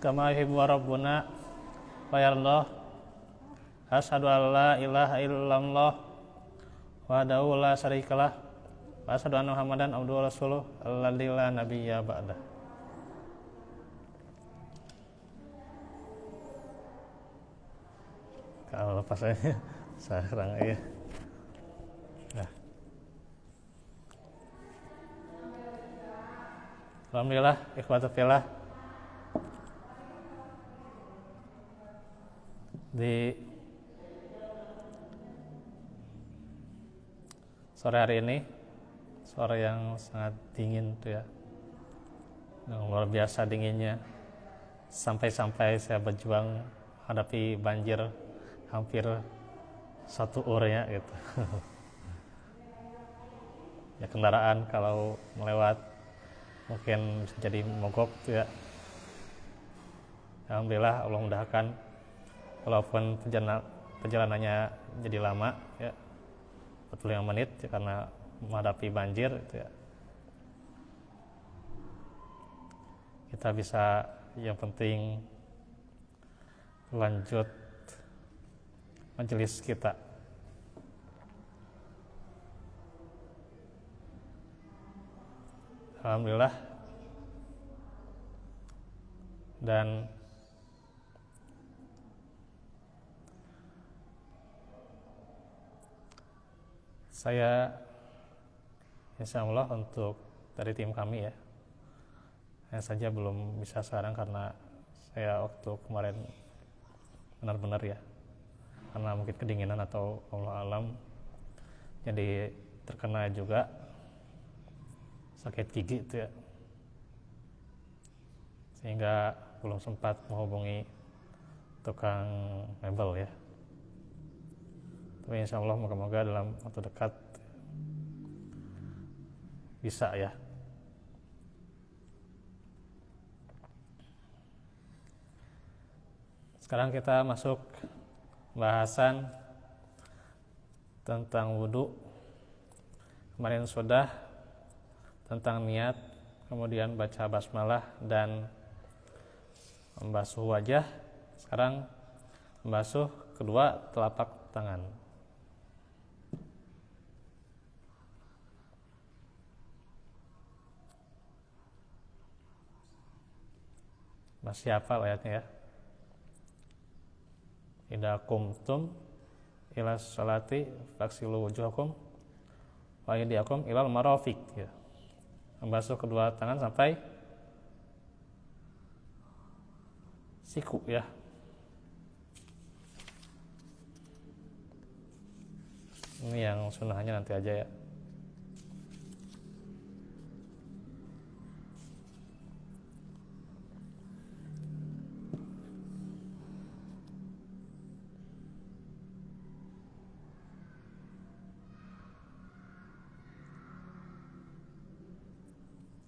kama yuhibbu rabbuna wa yardah. Asyhadu an la ilaha illallah wahdahu la syarikalah wa asyhadu anna Muhammadan abduhu wa rasuluh alladzi la nabiyya ba'dah. Kalau lepas aja sekarang ya. Nah. Alhamdulillah, ikhwatu fillah. Di sore hari ini, sore yang sangat dingin tuh ya, yang luar biasa dinginnya, sampai-sampai saya berjuang hadapi banjir hampir 1 urnya gitu. Ya kendaraan kalau melewat mungkin bisa jadi mogok tuh ya. Alhamdulillah Allah mudahkan, walaupun perjalanannya jadi lama ya, 45 menit ya, karena menghadapi banjir itu ya. Kita bisa, yang penting lanjut majelis kita. Alhamdulillah. Dan saya insya Allah untuk dari tim kami ya, hanya saja belum bisa sekarang karena saya waktu kemarin benar-benar ya, karena mungkin kedinginan atau Allah alam, jadi terkena juga sakit gigi itu ya, sehingga belum sempat menghubungi tukang mebel ya. Tapi insya Allah moga-moga dalam waktu dekat bisa ya. Sekarang kita masuk bahasan tentang wudhu. Kemarin sudah tentang niat, kemudian baca basmalah dan membasuh wajah. Sekarang membasuh kedua telapak tangan. Masih hafal ayatnya ya? Idza qumtum ila sholati faghsilu wujuhakum wa aydiyakum ilal marafiq ya. Membasuh kedua tangan sampai siku ya. Ini yang sunnahnya nanti aja ya.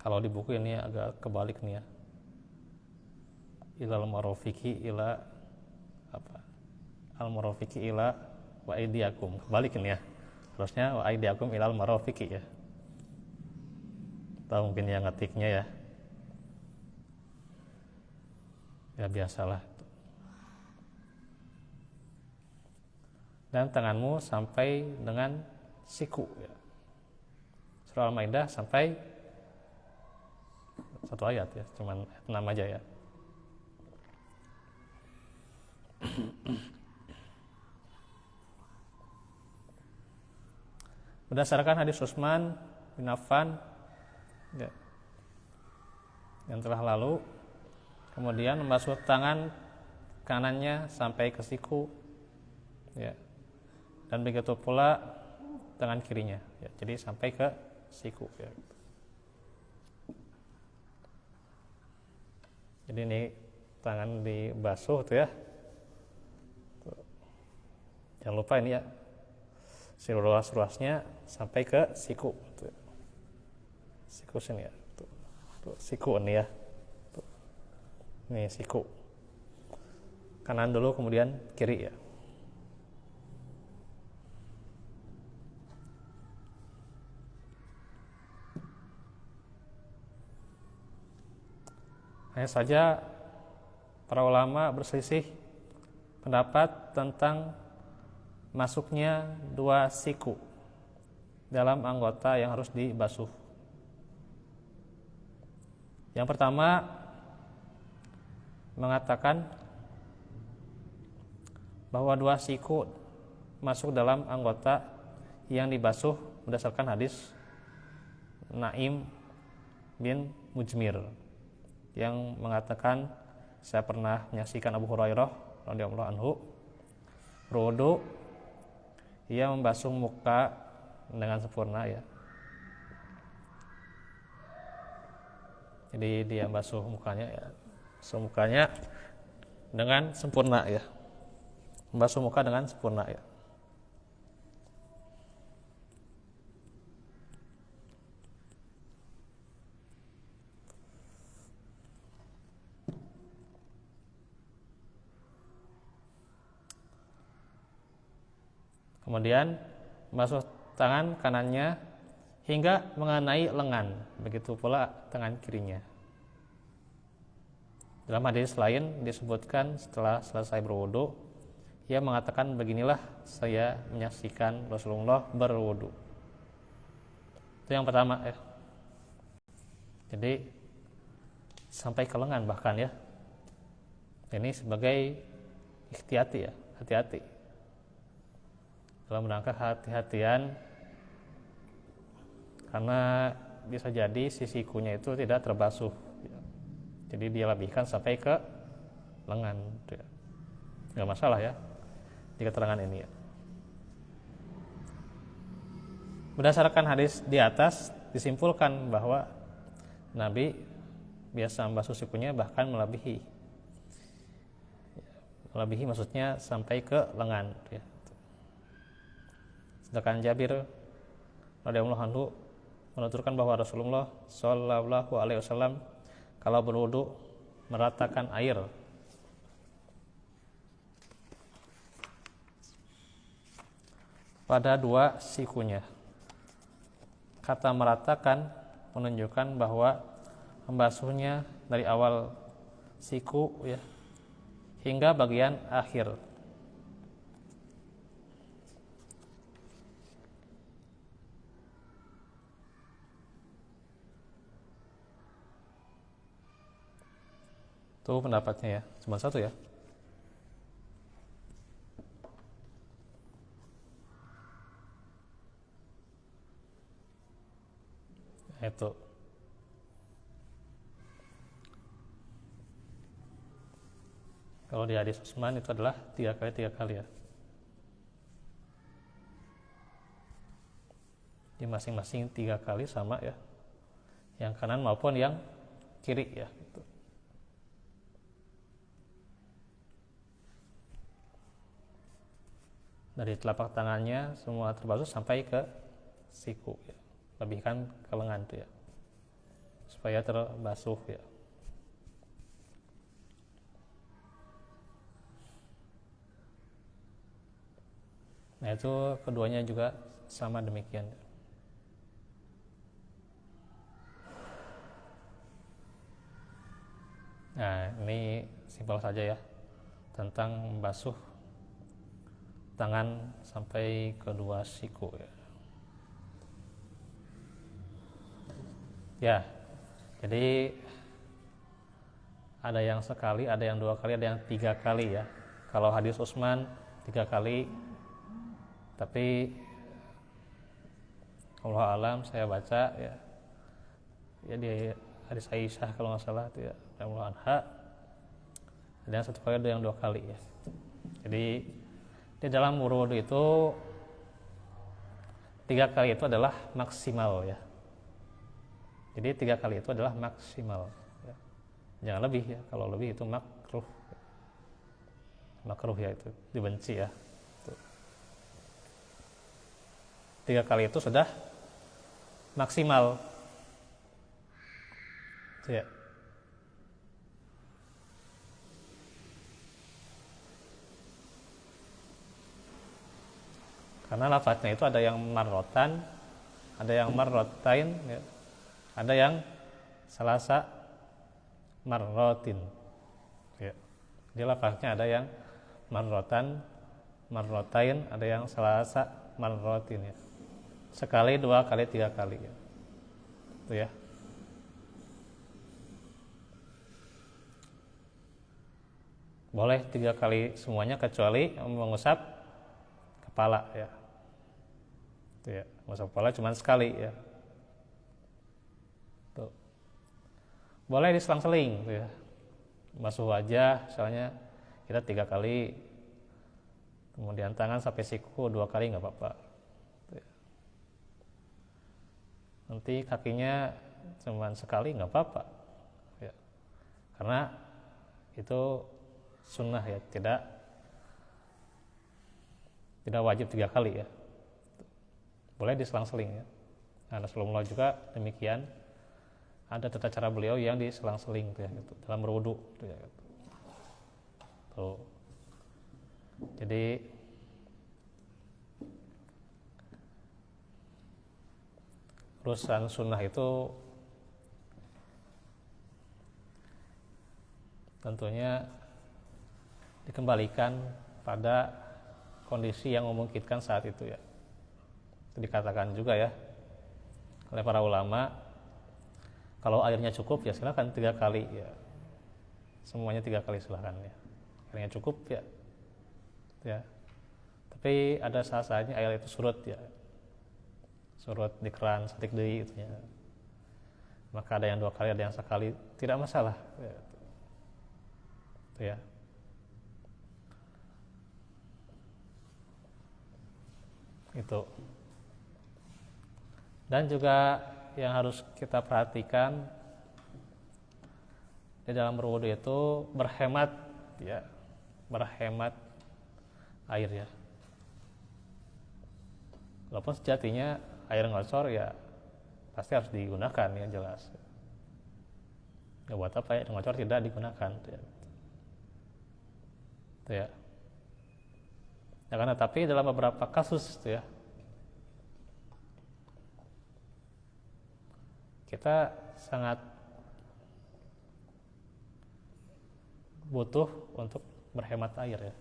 Kalau di buku ini agak kebalik nih ya. Ilal marofiki ila apa? Al marofiki ila wa aidiakum. Kebalik ini ya. Harusnya wa aidiakum ilal marofiki ya. Tahu mungkin yang ngetiknya ya. Ya biasalah. Dan tanganmu sampai dengan siku ya. Surah Al-Maidah sampai 1 ayat ya, cuman 6 aja ya. Berdasarkan hadis Utsman bin Affan ya, yang telah lalu, kemudian membasuh tangan kanannya sampai ke siku ya, dan begitu pula tangan kirinya ya, jadi sampai ke siku ya. Jadi ini tangan dibasuh tuh ya. Tuh. Jangan lupa ini ya, si ruas-ruasnya sampai ke siku. Tuh. Siku sini ya. Tuh. Tuh, siku ini ya. Tuh. Ini siku. Kanan dulu kemudian kiri ya. Hanya saja para ulama berselisih pendapat tentang masuknya 2 siku dalam anggota yang harus dibasuh. Yang pertama mengatakan bahwa 2 siku masuk dalam anggota yang dibasuh berdasarkan hadis Naim bin Mujmir yang mengatakan, saya pernah menyaksikan Abu Hurairah radhiyallahu anhu berwudu, ia membasuh muka dengan sempurna ya. Jadi dia basuh mukanya ya, dengan sempurna ya, membasuh muka dengan sempurna ya. Kemudian membasuh tangan kanannya hingga mengenai lengan, begitu pula tangan kirinya. Dalam hadis lain disebutkan setelah selesai berwudu, ia mengatakan, beginilah saya menyaksikan Rasulullah berwudu. Itu yang pertama ya. Jadi sampai ke lengan bahkan ya. Ini sebagai ikhtiyati ya, hati-hati. Dalam rangka hati-hatian, karena bisa jadi si sikunya itu tidak terbasuh, jadi dia lebihkan sampai ke lengan, nggak masalah ya di keterangan ini ya. Berdasarkan hadis di atas disimpulkan bahwa Nabi biasa membasuh sikunya bahkan melebihi maksudnya sampai ke lengan ya. Sedangkan Jabir radhiyallahu anhu menuturkan bahwa Rasulullah sallallahu alaihi wasallam kalau berwudu meratakan air pada 2 sikunya. Kata meratakan menunjukkan bahwa membasuhnya dari awal siku ya hingga bagian akhir. Itu pendapatnya ya, cuma satu ya. Itu. Kalau di hadis Utsman itu adalah 3 kali ya. Di masing-masing 3 kali sama ya. Yang kanan maupun yang kiri ya. Dari telapak tangannya semua terbasuh sampai ke siku ya. Lebihkan ke lengan tuh ya, supaya terbasuh ya. Nah itu keduanya juga sama demikian. Nah ini simpel saja ya tentang membasuh tangan sampai ke 2 siku ya. Ya, jadi ada yang sekali, ada yang 2 kali, ada yang 3 kali ya. Kalau hadis Utsman 3 kali, tapi Allah alam saya baca ya di hadis Aisyah kalau nggak salah itu ya, Allah anha, ada yang 1 kali, ada yang 2 kali ya. Jadi di dalam wudu itu 3 kali itu adalah maksimal ya. Jadi 3 kali itu adalah maksimal ya. Jangan lebih ya, kalau lebih itu makruh ya, itu dibenci ya. 3 kali itu sudah maksimal ya. Karena lafadznya itu ada yang marrotan, ada yang marrotain ya. Ada yang salasa marrotin ya. Jadi lafaznya ada yang marrotan, marrotain, ada yang salasa, marrotin ya. Sekali, dua kali, tiga kali ya. Itu ya. Boleh 3 kali semuanya kecuali mengusap kepala ya. Itu ya, mengusap kepala cuma sekali ya. Tuh. Boleh diselang-seling gitu ya. Basuh wajah misalnya kita 3 kali, kemudian tangan sampai siku 2 kali nggak apa-apa. Nanti kakinya cuma sekali nggak apa-apa, ya. Karena itu sunnah ya, tidak wajib 3 kali ya. Boleh diselang-seling ya. Nah, Rasulullah juga demikian. Ada tata cara beliau yang diselang-seling tuh ya, gitu, dalam berwudu tuh ya, gitu. Tuh. Jadi urusan sunnah itu tentunya dikembalikan pada kondisi yang memungkinkan saat itu ya. Itu dikatakan juga ya oleh para ulama, kalau airnya cukup ya silakan 3 kali ya, semuanya 3 kali silakan ya. Airnya cukup ya, tapi ada saat-saatnya air itu surut ya, surut di keran satik deui gitu ya. Maka ada yang 2 kali, ada yang sekali, tidak masalah ya. Itu ya. Itu. Dan juga yang harus kita perhatikan di dalam berwudu itu berhemat ya, berhemat air ya. Walaupun sejatinya air ngocor ya pasti harus digunakan ya, jelas. Ya buat apa ya ngocor tidak digunakan ya. Itu ya. Ya karena tapi dalam beberapa kasus itu ya, kita sangat butuh untuk berhemat air ya.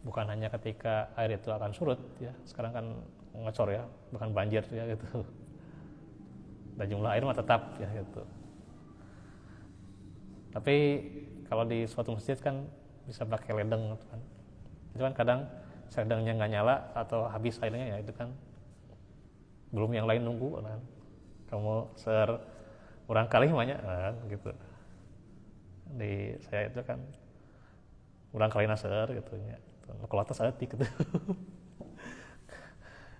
Bukan hanya ketika air itu akan surut ya, sekarang kan ngocor ya, bahkan banjir ya gitu. Dan jumlah air mah tetap ya gitu. Tapi kalau di suatu masjid kan bisa pakai ledeng kan. Itu kan kadang ledengnya nggak nyala atau habis airnya ya, itu kan belum yang lain nunggu kan. Kamu urang kali banyak kan gitu. Di saya itu kan urang kali naser gitu nya. Kalau atas atik gitu.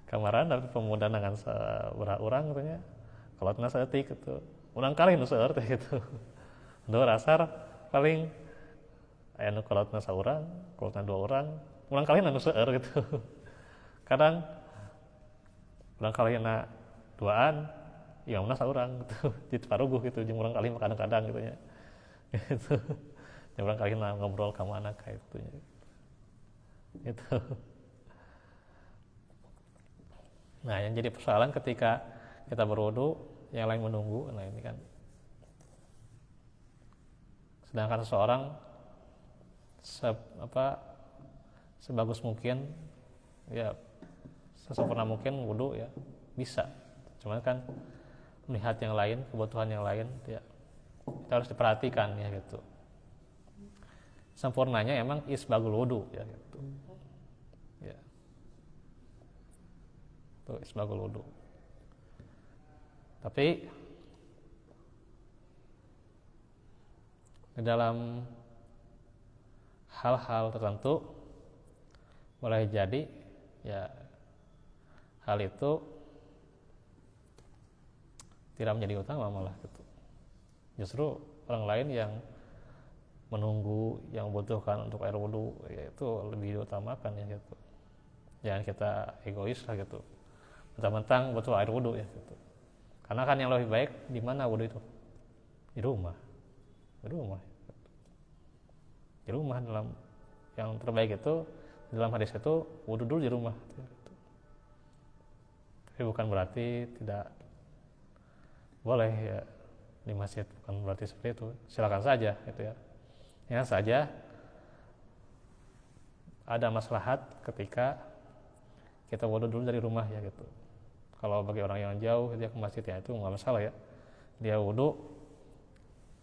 Kamaran tapi pemuda dengan urang gitu nya. Kalau atas atik gitu. Urang kali naser gitu. Dua rasar paling aya nu kolotna saurang, kolotna 2 orang, urang kali nu seueur gitu. Kadang urang kalina 2an, imamna saurang gitu. Jadi paruguh gitu jeung urang kali kadang-kadang gitu nya. Gitu. Jeung urang kalina ngobrol ka mana ka itu nya. Gitu. Nah, yang jadi persoalan ketika kita berwudu, yang lain menunggu. Nah, ini kan sedangkan seseorang sebagus mungkin ya, sesempurna mungkin wudu ya bisa, cuman kan melihat yang lain, kebutuhan yang lain ya, kita harus diperhatikan ya gitu. Sempurnanya emang isbagul wudu ya gitu ya, itu isbagul wudu. Tapi di dalam hal-hal tertentu boleh jadi ya hal itu tidak menjadi utama malah gitu. Justru orang lain yang menunggu, yang membutuhkan untuk air wudu ya itu lebih diutamakan ya gitu. Jangan kita egois lah gitu, mentang-mentang butuh air wudu ya gitu. Karena kan yang lebih baik di mana wudu itu? Di rumah. Di rumah dalam yang terbaik itu dalam hadis itu wudu dulu di rumah. Tapi bukan berarti tidak boleh ya di masjid, bukan berarti seperti itu. Silakan saja gitu ya. Ya saja ada maslahat ketika kita wudu dulu dari rumah ya gitu. Kalau bagi orang yang jauh dia ke masjidnya itu nggak masalah ya, dia wudu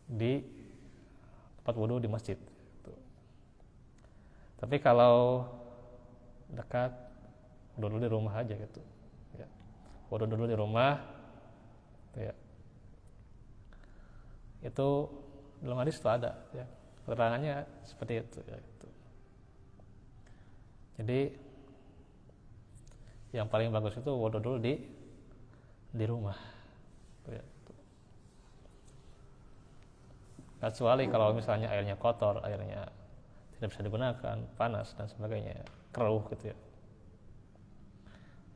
di tempat wudu di masjid gitu. Tapi kalau dekat, wudu dulu di rumah aja gitu ya. Wudu dulu di rumah ya. Itu dalam hadis itu ada ya, keterangannya seperti itu ya gitu. Jadi yang paling bagus itu wudu dulu di rumah ya. Kecuali kalau misalnya airnya kotor, airnya tidak bisa digunakan, panas dan sebagainya, keruh gitu ya,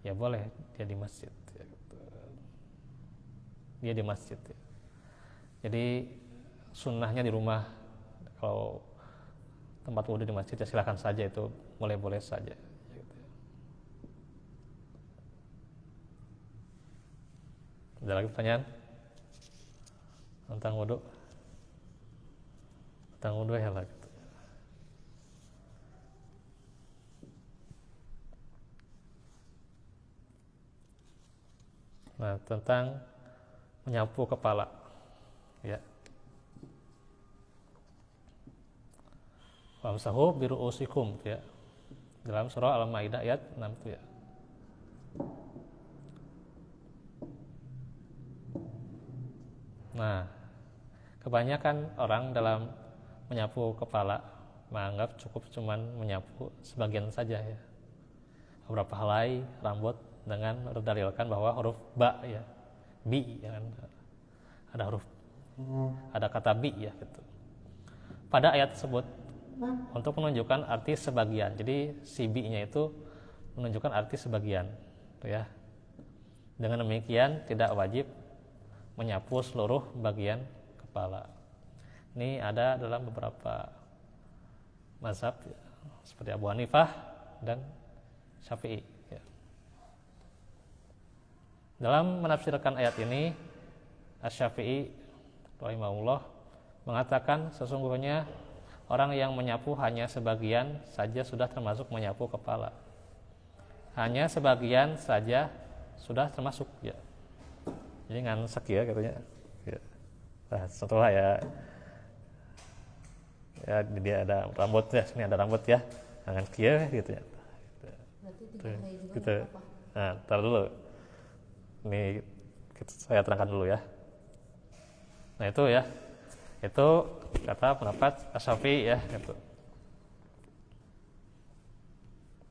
ya boleh dia di masjid ya, gitu. Dia di masjid ya. Jadi sunnahnya di rumah. Kalau tempat wudhu di masjid ya silakan saja, itu boleh-boleh saja gitu ya. Ada lagi pertanyaan tentang wudhu? Tentang wudhu ya lah gitu. Nah, tentang menyapu kepala ya. Wamsahu biru'usikum ya. Dalam surah Al-Maidah ayat 6 itu ya. Nah, kebanyakan orang dalam menyapu kepala menganggap cukup cuman menyapu sebagian saja ya. Beberapa helai rambut dengan berdalilkan bahwa huruf ba ya, bi ya kan, ada huruf, ada kata bi ya gitu pada ayat tersebut untuk menunjukkan arti sebagian. Jadi si bi-nya itu menunjukkan arti sebagian ya. Dengan demikian tidak wajib menyapu seluruh bagian kepala. Ini ada dalam beberapa mazhab ya, seperti Abu Hanifah dan Syafi'i ya. Dalam menafsirkan ayat ini, Asy-Syafi'i rahimahullah mengatakan sesungguhnya orang yang menyapu hanya sebagian saja sudah termasuk menyapu kepala. Hanya sebagian saja sudah termasuk ya. Jadi ngansek ya katanya. Ya. Nah, setelah ya dia ada rambut ya, sini ada rambut ya, tangan kia gitu ya. Gitu. Nah, tar dulu. Ini saya terangkan dulu ya. Nah itu ya, itu kata pendapat Asy-Syafi'i ya, gitu.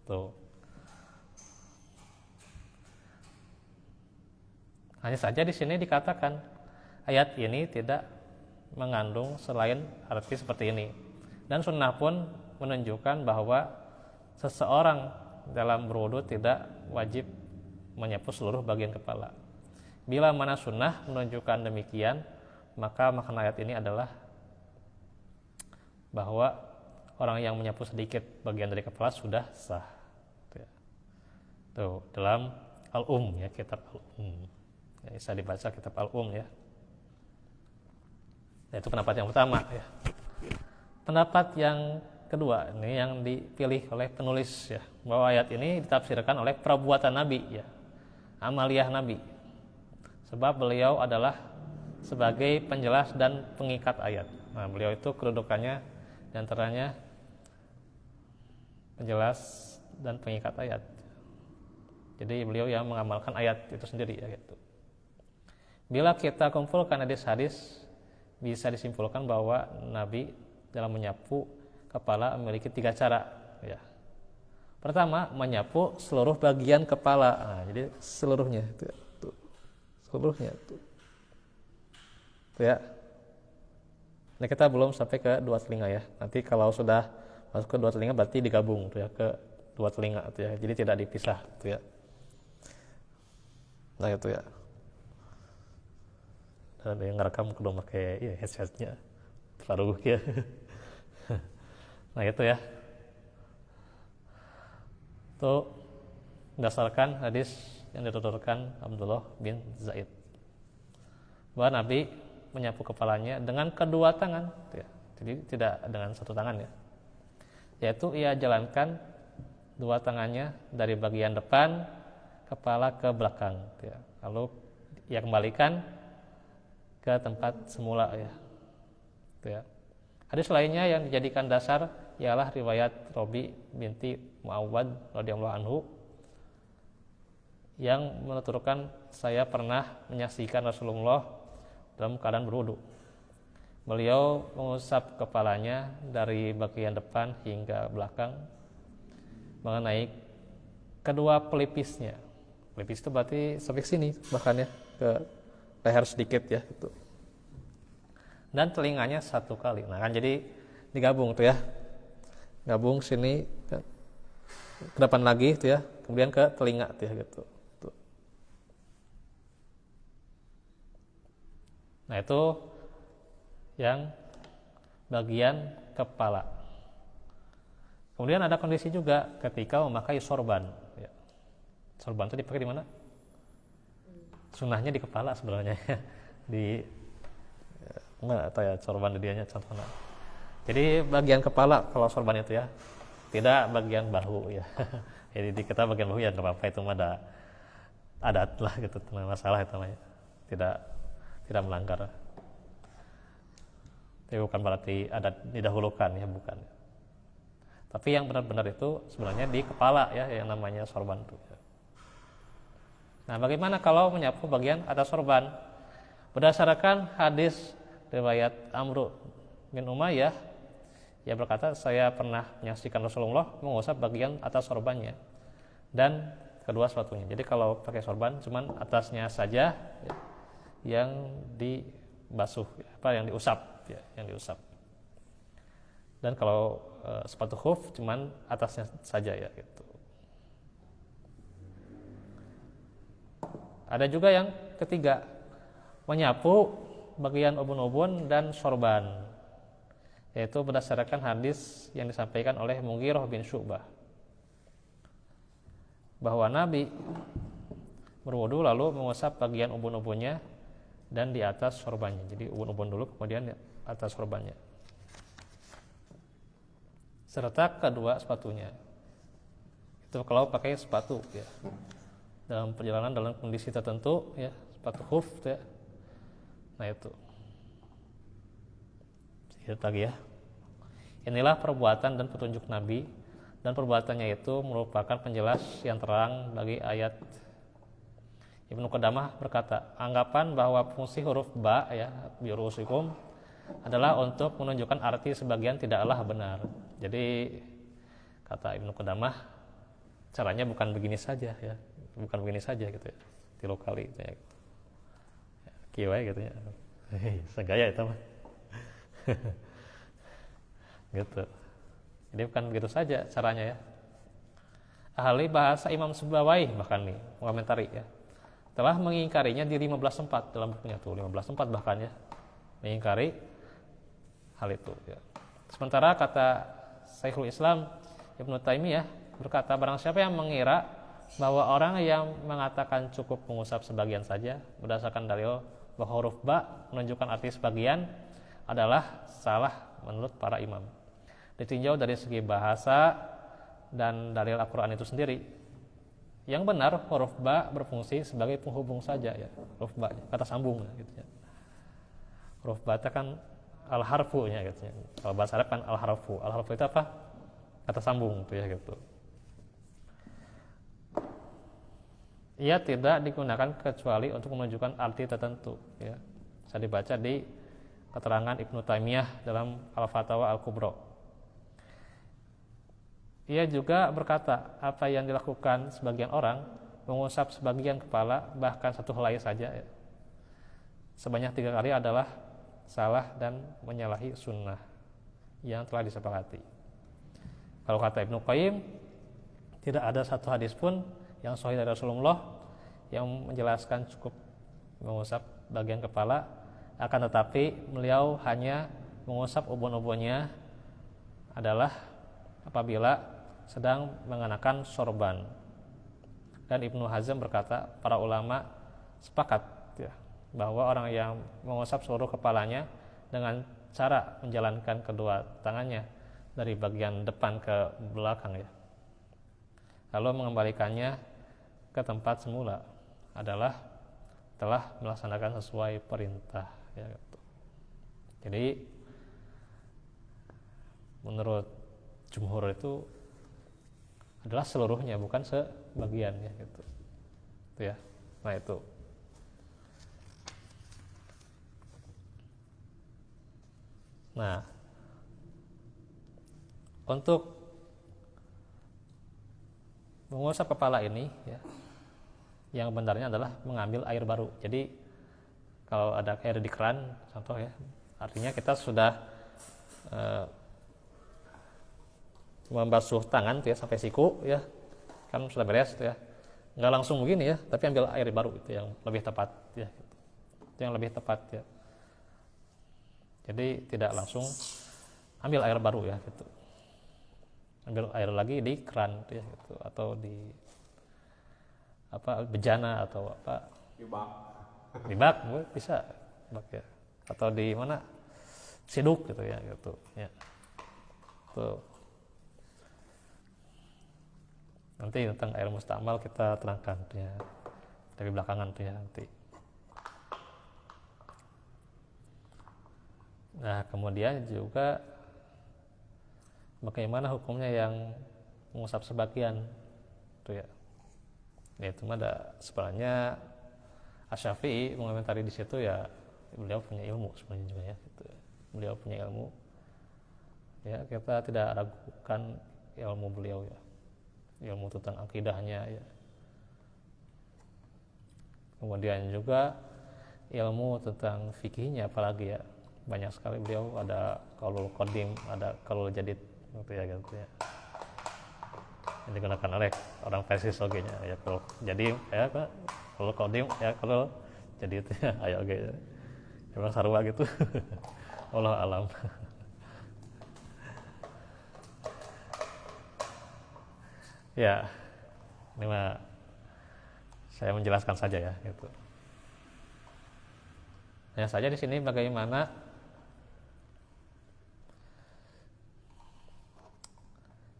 Tuh. Hanya saja di sini dikatakan ayat ini tidak mengandung selain arti seperti ini. Dan sunnah pun menunjukkan bahwa seseorang dalam berwudu tidak wajib menyapu seluruh bagian kepala. Bila mana sunnah menunjukkan demikian, maka makna ayat ini adalah bahwa orang yang menyapu sedikit bagian dari kepala sudah sah. Tuh, dalam ya, kitab Al-Um. Ya, bisa dibaca kitab Al-Um ya. Nah, itu pendapat yang pertama ya. Pendapat yang kedua ini yang dipilih oleh penulis ya, bahwa ayat ini ditafsirkan oleh perbuatan Nabi ya, amaliyah Nabi, sebab beliau adalah sebagai penjelas dan pengikat ayat. Nah, beliau itu kedudukannya diantaranya penjelas dan pengikat ayat. Jadi beliau yang mengamalkan ayat itu sendiri ya gitu. Bila kita kumpulkan hadis-hadis, bisa disimpulkan bahwa Nabi dalam menyapu kepala memiliki 3 cara ya. Pertama, menyapu seluruh bagian kepala. Nah, jadi seluruhnya itu, tuh. Seluruhnya tuh. Tuh ya. Nah, kita belum sampai ke 2 telinga ya. Nanti kalau sudah masuk ke 2 telinga berarti digabung tuh ya, ke 2 telinga tuh ya. Jadi tidak dipisah tuh ya. Nah, itu ya. Dan yang ngerekam kudu pakai ya headsetnya. Terlalu ya. Nah, itu ya. Itu berdasarkan hadis yang dituturkan Abdullah bin Zaid bahwa Nabi menyapu kepalanya dengan kedua tangan ya. Jadi tidak dengan satu tangan ya. Yaitu ia jalankan dua tangannya dari bagian depan kepala ke belakang ya. Lalu ia kembalikan ke tempat semula ya. Itu ya. Hadis lainnya yang dijadikan dasar ialah riwayat Robi binti Muawwad radhiyallahu anhu yang menuturkan, saya pernah menyaksikan Rasulullah dalam keadaan berwudu. Beliau mengusap kepalanya dari bagian depan hingga belakang mengenai kedua pelipisnya. Pelipis itu berarti sampai sini bahkan ya, ke leher sedikit ya gitu. Dan telinganya satu kali. Nah kan jadi digabung tuh ya. Gabung sini ke depan lagi tuh ya, kemudian ke telinga tuh ya gitu. Tuh. Nah itu yang bagian kepala. Kemudian ada kondisi juga ketika memakai sorban. Ya. Sorban itu dipakai di mana? Sunnahnya di kepala sebenarnya, di mana atau ya sorban di dianya contohnya. Jadi bagian kepala kalau sorban itu ya, tidak bagian bahu ya. Jadi di kita bagian bahu ya nggak apa-apa, itu mah ada adat lah gitu, masalah itu namanya. Tidak melanggar. Tapi bukan berarti adat didahulukan ya, bukan. Tapi yang benar-benar itu sebenarnya di kepala ya, yang namanya sorban itu. Nah, bagaimana kalau menyapu bagian atas sorban? Berdasarkan hadis riwayat Amr bin Umayyah, ia berkata, saya pernah menyaksikan Rasulullah mengusap bagian atas sorbannya dan kedua sepatunya. Jadi kalau pakai sorban cuman atasnya saja ya, yang dibasuh, yang diusap ya, yang diusap. Dan kalau sepatu khuf cuman atasnya saja ya gitu. Ada juga yang ketiga, menyapu bagian ubun-ubun dan sorban, yaitu berdasarkan hadis yang disampaikan oleh Mughirah bin Syu'bah bahwa Nabi berwudu lalu mengusap bagian ubun-ubunnya dan di atas sorbannya. Jadi ubun-ubun dulu kemudian di atas sorbannya, serta kedua sepatunya. Itu kalau pakai sepatu ya, dalam perjalanan dalam kondisi tertentu ya, sepatu khuf ya. Nah itu lagi ya. Inilah perbuatan dan petunjuk Nabi, dan perbuatannya itu merupakan penjelas yang terang bagi ayat. Ibnu Qudamah berkata, anggapan bahwa fungsi huruf ba ya, birusikum, adalah untuk menunjukkan arti sebagian tidaklah benar. Jadi kata Ibnu Qudamah, caranya bukan begini saja ya, bukan begini saja gitu ya, 3 kali gitu ya. Kiwai gitu ya. Segaya itu mah. Gitu. Jadi bukan begitu saja caranya ya. Ahli bahasa Imam Subawai bahkan nih mengomentari ya, telah mengingkarinya di 15 dalam bukunya tuh, 15 bahkan ya, mengingkari hal itu ya. Sementara kata Syekhul Islam Ibnu Taimiyah berkata, barang siapa yang mengira bahwa orang yang mengatakan cukup mengusap sebagian saja berdasarkan dalil bahwa huruf ba menunjukkan arti sebagian adalah salah menurut para imam. Ditinjau dari segi bahasa dan dalil Al-Quran itu sendiri, yang benar huruf ba berfungsi sebagai penghubung saja ya, huruf ba kata sambung gitu ya. Huruf ba itu kan al-harfunya gitu ya. Kalau bahasa Arab kan al-harfu. Al-harfu itu apa? Kata sambung tuh ya gitu. Ia tidak digunakan kecuali untuk menunjukkan arti tertentu ya. Bisa dibaca di keterangan Ibnu Taimiyah dalam Al-Fatawa Al-Kubra. Ia juga berkata, apa yang dilakukan sebagian orang, mengusap sebagian kepala bahkan satu helai saja ya, sebanyak 3 kali adalah salah dan menyalahi sunnah yang telah disepakati. Kalau kata Ibnu Qayyim, tidak ada satu hadis pun yang sahih dari Rasulullah yang menjelaskan cukup mengusap bagian kepala, akan tetapi beliau hanya mengusap ubun-ubunnya adalah apabila sedang mengenakan sorban. Dan Ibnu Hazm berkata, para ulama sepakat ya, bahwa orang yang mengusap seluruh kepalanya dengan cara menjalankan kedua tangannya dari bagian depan ke belakang ya, lalu mengembalikannya ke tempat semula adalah telah melaksanakan sesuai perintah ya gitu. Jadi menurut jumhur itu adalah seluruhnya, bukan sebagian ya gitu. Itu ya. Nah itu. Nah, untuk mengusap kepala ini ya, yang benarnya adalah mengambil air baru. Jadi kalau ada air di keran contoh ya, artinya kita sudah membasuh tangan tuh ya sampai siku ya, kan sudah beres tuh ya, nggak langsung begini ya, tapi ambil air baru, itu yang lebih tepat ya, itu yang lebih tepat ya. Jadi tidak langsung ambil air baru ya gitu, ambil air lagi di keran ya gitu, atau di apa bejana atau apa di bak bisa bak ya, atau di mana siduk gitu ya gitu ya. Tuh. Nanti tentang air mustamal kita terangkan ya, dari belakangan tuh ya nanti. Nah kemudian juga bagaimana hukumnya yang mengusap sebagian tuh ya. Ya itu mah ada sebenarnya Asy-Syafi'i mengomentari di situ ya, beliau punya ilmu sebenarnya juga ya gitu. Beliau punya ilmu ya, kita tidak ragukan ilmu beliau ya, ilmu tentang akidahnya ya, kemudian juga ilmu tentang fikihnya apalagi ya, banyak sekali beliau, ada qaulul qadim, ada qaulul jadid gitu ya gitu ya, yang digunakan oleh orang Persis nya ya. Kalau jadi ya qaulul qadim ya, qaulul jadid ya ayo oke ya. Emang sarua gitu. Allah alam. Ya, ini mah saya menjelaskan saja ya gitu. Hanya saja di sini bagaimana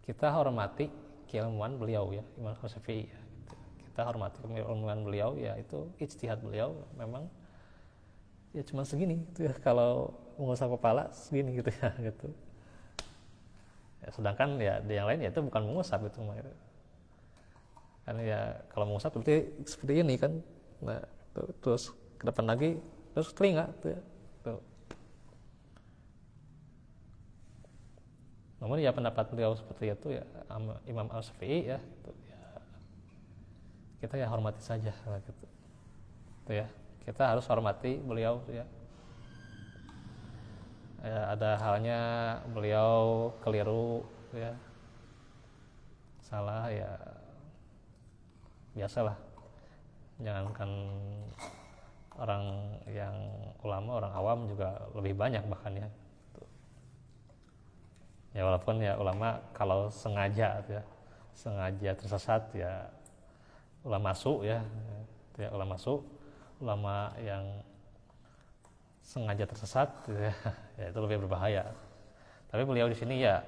kita hormati keilmuan beliau ya, Imam Syafi'i ya, gitu. Kita hormati keilmuan beliau ya, itu ijtihad beliau memang ya cuma segini gitu ya, kalau mengusap kepala segini gitu ya gitu. Ya, sedangkan ya di yang lain ya itu bukan mengusap itu mah gitu. Kan ya kalau mengusap seperti ini kan, nah terus ke depan lagi, terus telinga tuh ya tuh. Namun ya pendapat beliau seperti itu ya, Imam Asy-Syafi'i ya, gitu, ya kita ya hormati saja gitu. Itu ya, kita harus hormati beliau ya. Ya, ada halnya beliau keliru ya, salah ya biasalah, jangankan orang yang ulama, orang awam juga lebih banyak bahkan ya. Ya walaupun ya ulama kalau sengaja ya, sengaja tersesat ya ulama su ya, ya ulama su, ulama yang sengaja tersesat ya, ya itu lebih berbahaya. Tapi beliau di sini ya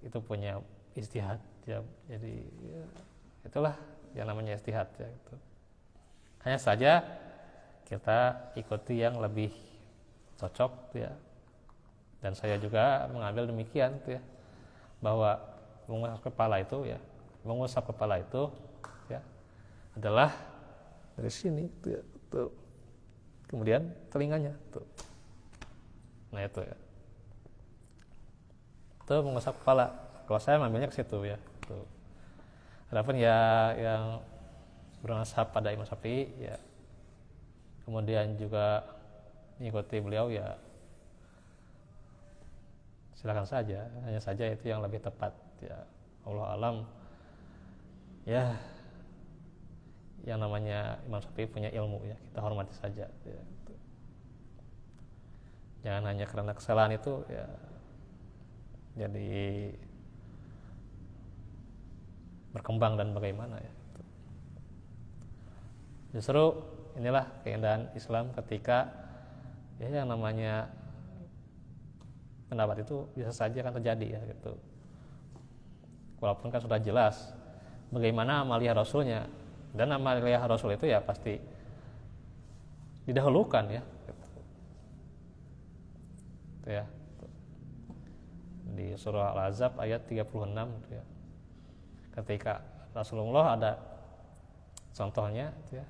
itu punya ijtihad ya, jadi ya, itulah yang namanya ijtihad ya gitu. Hanya saja kita ikuti yang lebih cocok ya. Dan saya juga mengambil demikian tuh ya, bahwa mengusap kepala itu ya, mengusap kepala itu ya adalah dari sini tuh ya, tuh. Kemudian telinganya tuh. Nah itu ya. Itu mengusap kepala. Kalau saya mengambilnya ke situ ya, tuh. Adapun ya yang bernasab pada Imam Syafi'i ya, kemudian juga mengikuti beliau ya silakan saja, hanya saja itu yang lebih tepat ya, Allah alam ya. Yang namanya Imam Syafi'i punya ilmu ya, kita hormati saja ya, gitu. Jangan hanya karena kesalahan itu ya jadi berkembang dan bagaimana ya gitu. Justru inilah keindahan Islam ketika ya yang namanya pendapat itu bisa saja kan terjadi ya gitu. Walaupun kan sudah jelas bagaimana amalia Rasulnya, dan amalia Rasul itu ya pasti didahulukan ya gitu. Itu ya di surah Al-Ahzab ayat 36 gitu ya. Ketika Rasulullah ada contohnya gitu ya,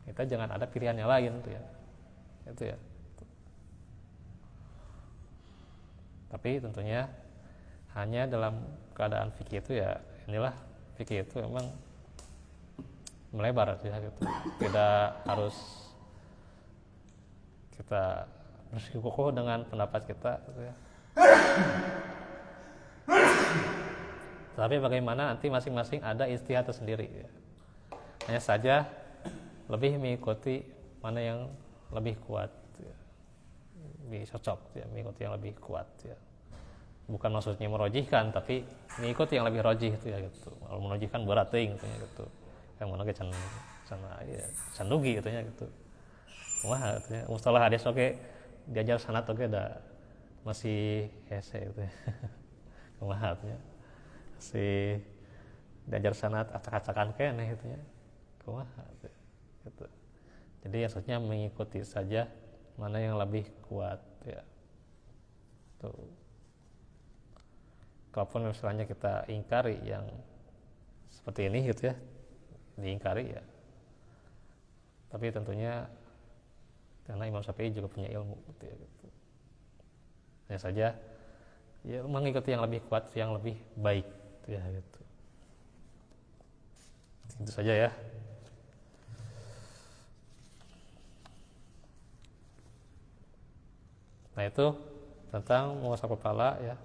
kita jangan ada pilihan yang lain gitu ya. Itu ya. Tapi tentunya hanya dalam keadaan fikih itu ya, inilah fikih itu memang melebar ya gitu. Tidak harus kita bersikukuh dengan pendapat kita gitu ya. Tapi bagaimana nanti masing-masing ada ijtihad tersendiri ya. Hanya saja lebih mengikuti mana yang lebih kuat ya. Lebih cocok ya, mengikuti yang lebih kuat ya. Bukan maksudnya merojihkan, tapi mengikuti yang lebih rojih itu ya gitu. Kalau merojihkan berat ting gitu ya gitu. Yang mana ke can rugi gitu ya gitu. Wah gitu ya. Mustalah hadis oke diajar sanad oke dah masih hese gitu ya. Kumaha gitu ya. Si diajar sanad acak-acakan keneh gitu ya. Kumaha gitu. Jadi maksudnya mengikuti saja mana yang lebih kuat ya. Tuh. Kalaupun misalnya kita ingkari yang seperti ini gitu ya, diingkari ya. Tapi tentunya karena Imam Syafi'i juga punya ilmu gitu ya gitu. Hanya saja ya mengikuti yang lebih kuat, yang lebih baik gitu ya gitu. Itu saja ya. Nah itu tentang mengusap kepala ya.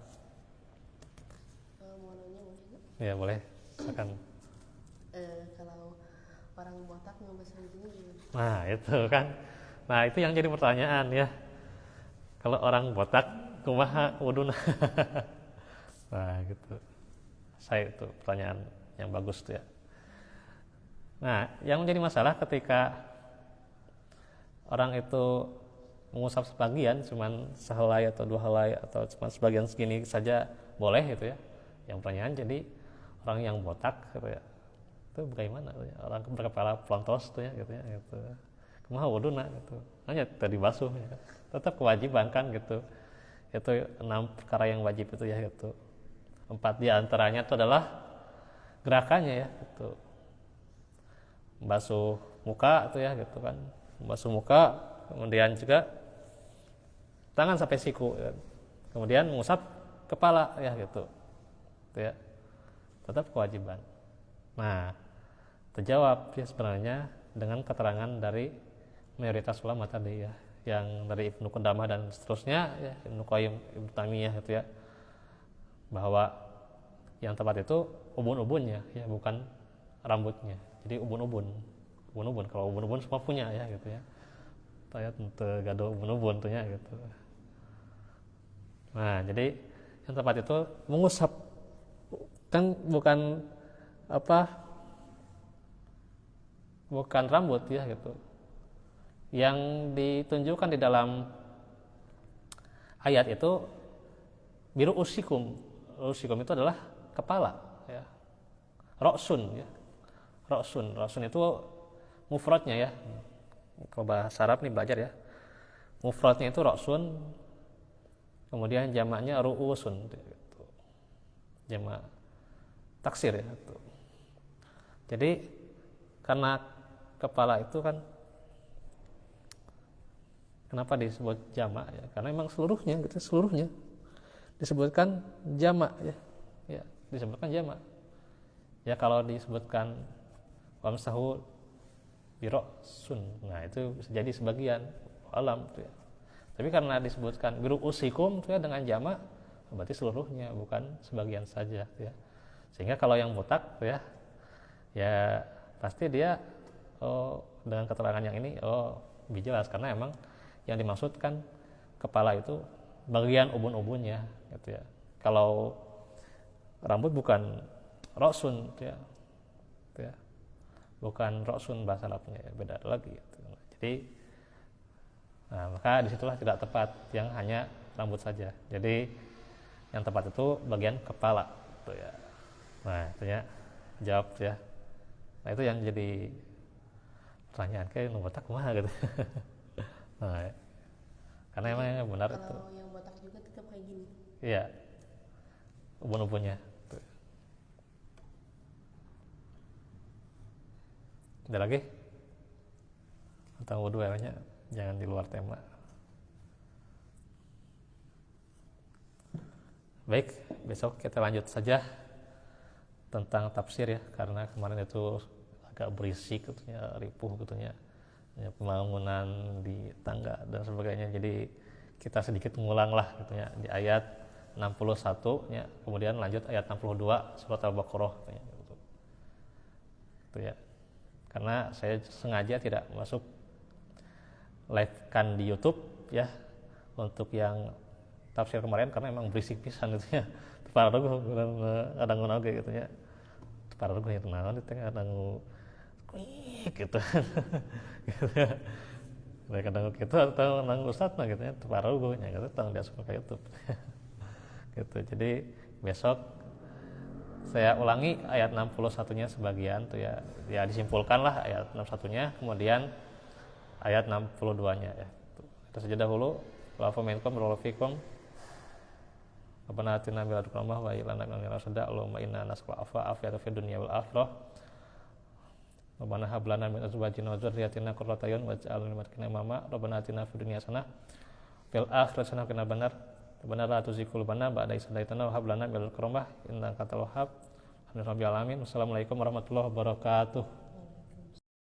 Ya boleh, silakan. Kalau orang botak ngebasuh hidungnya gimana? Nah itu kan, nah itu yang jadi pertanyaan ya. Kalau orang botak kumaha wuduna? Nah gitu. Saya itu pertanyaan yang bagus tuh ya. Nah yang menjadi masalah ketika orang itu mengusap sebagian, cuman sehelai atau dua helai atau cuma sebagian segini saja boleh gitu ya. Yang pertanyaan jadi orang yang botak gitu ya, itu bagaimana gitu ya? Orang berkepala plontos tuh ya gitu ya gitu. Kumaha wuduna gitu. Hanya tadi basuh ya. Tetap kewajiban kan gitu. Itu 6 perkara yang wajib itu ya gitu. 4 di antaranya itu adalah gerakannya ya gitu. Basuh muka itu ya gitu kan. Basuh muka, kemudian juga tangan sampai siku ya. Kemudian mengusap kepala ya gitu. Itu ya. Tetap kewajiban. Nah, terjawab ya sebenarnya dengan keterangan dari mayoritas ulama tadi ya, yang dari Ibnu Qudamah dan seterusnya ya, Ibnu Qayyim, Ibnu Taimiyah gitu ya, bahwa yang tepat itu ubun-ubunnya ya, bukan rambutnya. Jadi ubun-ubun. Kalau ubun-ubun semua punya ya gitu ya. Saya tentu gado ubun-ubun tuh ya gitu. Nah, jadi yang tepat itu mengusap, kan bukan rambut ya gitu. Yang ditunjukkan di dalam ayat itu biru usikum. Usikum itu adalah kepala ya. Roksun ya. Roksun itu mufradnya ya. Kalau bahasa Arab nih belajar ya. Mufradnya itu roksun. Kemudian jamaknya ru'usun gitu. Jamak taksir ya gitu. Jadi karena kepala itu kan kenapa disebut jamak ya? Karena memang seluruhnya disebutkan jamak ya. Ya, disebutkan jamak. Ya kalau disebutkan wamsahu biroksun, nah itu bisa jadi sebagian alam tuh ya. Tapi karena disebutkan biru usikum tuh ya dengan jamak, berarti seluruhnya bukan sebagian saja tuh ya. Sehingga kalau yang botak tuh ya pasti dia dengan keterangan yang ini lebih jelas karena emang yang dimaksudkan kepala itu bagian ubun-ubunnya gitu ya. Kalau rambut bukan roksun tuh ya. Tuh ya. Bukan roksun bahasa Arabnya ya, beda lagi gitu. Jadi Nah, maka disitulah tidak tepat yang hanya rambut saja. Jadi yang tepat itu bagian kepala, gitu ya. Nah, itu ya, jawab ya. Nah, itu yang jadi pertanyaan kayak nu botak kumaha gitu. Nah, karena emang yang benar itu. Kalau yang botak juga tetap kayak gini. Iya. Ubun-ubunnya. Ada lagi? Atau wudhu nya jangan di luar tema. Baik, besok kita lanjut saja tentang tafsir ya, karena kemarin itu agak berisik katanya, ripuh katanya, ya, pembangunan di tangga dan sebagainya. Jadi kita sedikit mengulang lah katanya di ayat 61 ya, kemudian lanjut ayat 62 surat Al-Baqarah katanya, gitu. Itu ya. Karena saya sengaja tidak masuk live kan di YouTube ya untuk yang tafsir kemarin karena emang berisik pisan gitu ya. Para ragu kadang-kadang kayak gitu ya. Para ragu yang naon itu kadang gitu. Gitu ya. Kadang gitu atau nang ustaz mah gitu ya. Para ragu nya gitu tang dia suka ke YouTube. Gitu. Jadi besok saya ulangi ayat 61-nya sebagian tuh ya. Ya disimpulkan lah ayat 61-nya, kemudian ayat 62-nya ya. Itu saja dahulu. Wa afa minkum wa fikum. Rabbana atina min ladunka rahmah wa hab lana min ladunka rahmah. Allahumma inna nas'aluka al-afiyata fid dunya wal akhirah. Rabbana hab lana min azwajina wa dzurriyyatina qurrata a'yun waj'alna lil muttaqina imama. Rabbana atina fid dunya hasanah fil akhirati hasanah wa qina adzabannar. Rabbana la tuzigh qulubana ba'da idh hadaytana wa hab lana min ladunka rahmah innaka antal wahhab. Alhamdulillahirabbil alamin. Wassalamualaikum warahmatullahi wabarakatuh.